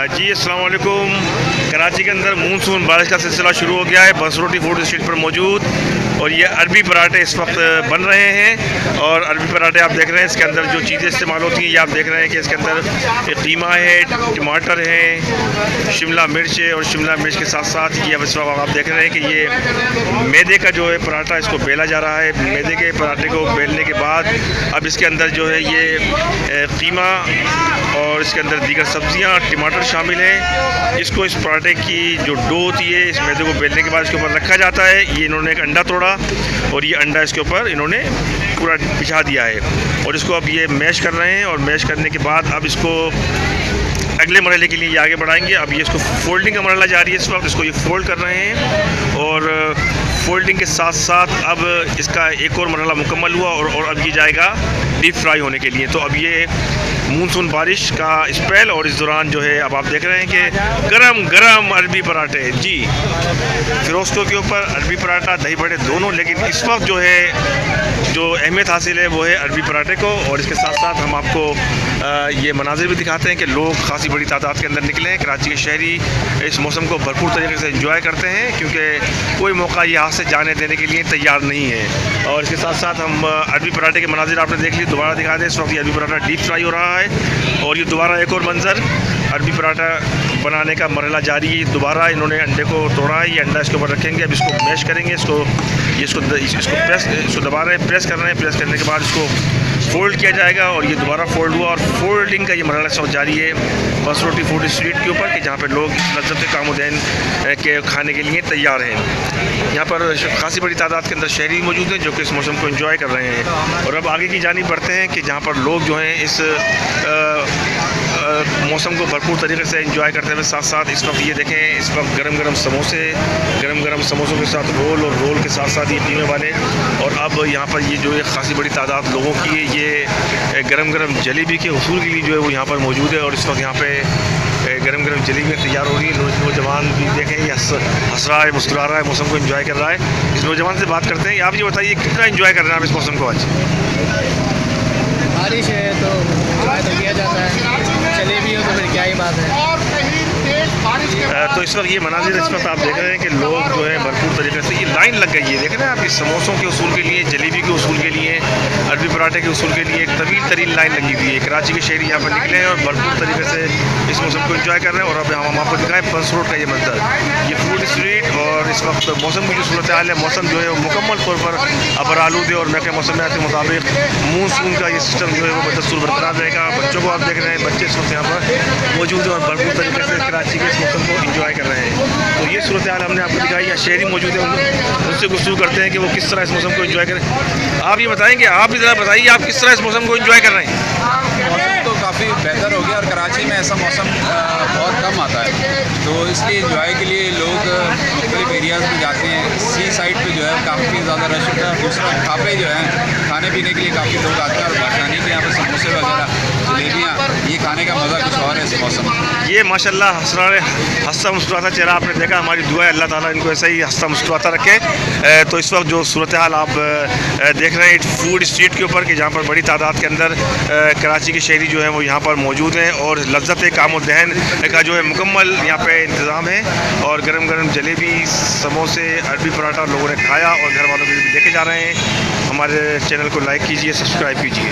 जी अस्सलाम वालेकुम। कराची के अंदर मानसून बारिश का सिलसिला शुरू हो गया है। बंसरोटी फूड स्ट्रीट पर मौजूद और ये अरबी पराठे इस वक्त बन रहे हैं। और अरबी पराठे आप देख रहे हैं, इसके अंदर जो चीज़ें इस्तेमाल होती हैं ये आप देख रहे हैं कि इसके अंदर कीमा है, टमाटर है, शिमला मिर्च है और शिमला मिर्च के साथ साथ ये अब इस वक्त आप देख रहे हैं कि ये मैदे का जो है पराठा इसको बेला जा रहा है। मैदे के पराठे को बेलने के बाद अब इसके अंदर जो है ये कीमा और इसके अंदर दीगर सब्जियां, टमाटर शामिल हैं। इसको इस पराठे की जो डो होती है इस मैदे को बेलने के बाद इसके ऊपर रखा जाता है। ये इन्होंने एक अंडा तोड़ा और ये अंडा इसके ऊपर इन्होंने पूरा बिछा दिया है और इसको अब ये मैश कर रहे हैं। और मैश करने के बाद अब इसको अगले मरहले के लिए ये आगे बढ़ाएंगे। अब ये इसको फोल्डिंग का मरहला जारी है इस वक्त। इसको ये फोल्ड कर रहे हैं और फोल्डिंग के साथ साथ अब इसका एक और मरहला मुकम्मल हुआ और अब ये जाएगा डीप फ्राई होने के लिए। तो अब ये मानसून बारिश का स्पेल और इस दौरान जो है अब आप देख रहे हैं कि गरम गरम अरबी पराठे। जी, फिरोज़कों के ऊपर अरबी पराठा, दही बड़े दोनों, लेकिन इस वक्त जो है जो अहमियत हासिल है वो है अरबी पराठे को। और इसके साथ साथ हम आपको ये मनाजिर भी दिखाते हैं कि लोग खासी बड़ी तादाद के अंदर निकले हैं। कराची के शहरी इस मौसम को भरपूर तरीके से एंजॉय करते हैं क्योंकि कोई मौका ये हाथ से जाने देने के लिए तैयार नहीं है। और इसके साथ साथ हम अरबी पराठे के मनाजिर आपने देख लिए, दोबारा दिखा दें। इस वक्त ये अरबी पराठा डीप फ्राई हो रहा है और ये दोबारा एक और मंजर अरबी पराठा बनाने का मरहला जारी है। दोबारा इन्होंने अंडे को तोड़ा है, ये अंडा इसके ऊपर रखेंगे। अब इसको मैश करेंगे, इसको दबा रहे हैं, प्रेस कर रहे हैं। प्रेस करने के बाद इसको फोल्ड किया जाएगा और ये दोबारा फोल्ड हुआ और फोल्डिंग का ये मरहला सब जारी है बंसरोटी फूड स्ट्रीट के ऊपर कि जहाँ पर लोग लज्जत कामोदैन के खाने के लिए तैयार हैं। यहाँ पर खासी बड़ी तादाद के अंदर शहरी मौजूद हैं जो कि इस मौसम को एंजॉय कर रहे हैं। और अब आगे की जानिब बढ़ते हैं कि जहाँ पर लोग जो हैं इस मौसम को भरपूर तरीके से एंजॉय करते हुए साथ साथ इस वक्त ये देखें, इस वक्त गरम गरम समोसों के साथ रोल और रोल के साथ साथ ये कीमे वाले। और अब यहाँ पर ये जो है खासी बड़ी तादाद लोगों की है, ये गरम गरम जलेबी के उसूल के लिए जो है वो यहाँ पर मौजूद है। और इस वक्त यहाँ पे गरम गरम जलेबी तैयार हो रही है। नौजवान भी देखें ये हंस रहा है, मुस्कुरा रहा है, मौसम को एंजॉय कर रहा है। इस नौजवान से बात करते हैं। आप ये बताइए कितना एंजॉय कर रहे हैं आप इस मौसम को? आज बारिश है तो एंजॉय तो किया जाता है, जलेबी हो तो फिर क्या ही बात है। तो इस वक्त ये मनाजिर इस वक्त आप देख रहे हैं कि लोग जो है भरपूर तरीके से ये लाइन लग गई है। देख रहे हैं आप, इस समोसों के उसूल के लिए, जलेबी के उसूल के लिए, अरबी पराठे के उसूल के लिए एक तवील तरीन लाइन लगी हुई है। कराची के शहरी यहाँ पर निकले हैं और भरपूर तरीके से इस मौसम को एंजॉय कर रहे हैं। और अब हम आपको दिखाएं बंस रोड का ये मंजर, ये फूड स्ट्रीट। और इस वक्त मौसम की जो सूरत हाल है, मौसम जो है वो मुकम्मल तौर पर अबर आलूदे और महकमे मौसमियात के मुताबिक मानसून का ये सिस्टम जो है वो बदस्तूर बरकरार रहेगा। बच्चों को आप देख रहे हैं, बच्चे इस वक्त यहाँ पर मौजूद हैं और भरपूर तरीके से कराची के इस मौसम को एंजॉय कर रहे हैं। तो ये सूरत हाल हमने आपको दिखाई। या शहरी मौजूद है, उनसे गुफ्तगू करते हैं कि वो किस तरह इस मौसम को एंजॉय करें। आप ये बताएंगे, आप भी ज़रा बताइए आप किस तरह इस मौसम को एंजॉय कर रहे हैं? मौसम तो काफ़ी बेहतर हो गया और कराची में ऐसा मौसम बहुत कम आता है, तो इसलिए एंजॉय के लिए लोग मुख्तलिफ एरियाज़ में जाते हैं। सी साइड पे जो है काफ़ी ज़्यादा रश होता है। दूसरा ढाबे जो हैं खाने पीने के लिए काफ़ी लोग आते हैं और बासानी के यहाँ पर समोसे वगैरह, जलेबियाँ, ये खाने का मज़ा कुछ और है इस मौसम में। ये माशाल्लाह हंसता मुस्कुराता चेहरा आपने देखा। हमारी दुआ है अल्लाह ताला इनको ऐसा ही हंसता मुस्कुराता रखे। तो इस वक्त जो सूरत हाल आप देख रहे हैं फूड स्ट्रीट के ऊपर कि जहाँ पर बड़ी तादाद के अंदर कराची के शहरी जो हैं वो यहाँ पर मौजूद हैं और लज्जत काम दहन का जो है मुकम्मल यहाँ पे इंतज़ाम है। और गरम गरम जलेबी, समोसे, अरबी पराठा लोगों ने खाया और घर वालों के लिए भी लेके जा रहे हैं। हमारे चैनल को लाइक कीजिए, सब्सक्राइब कीजिए।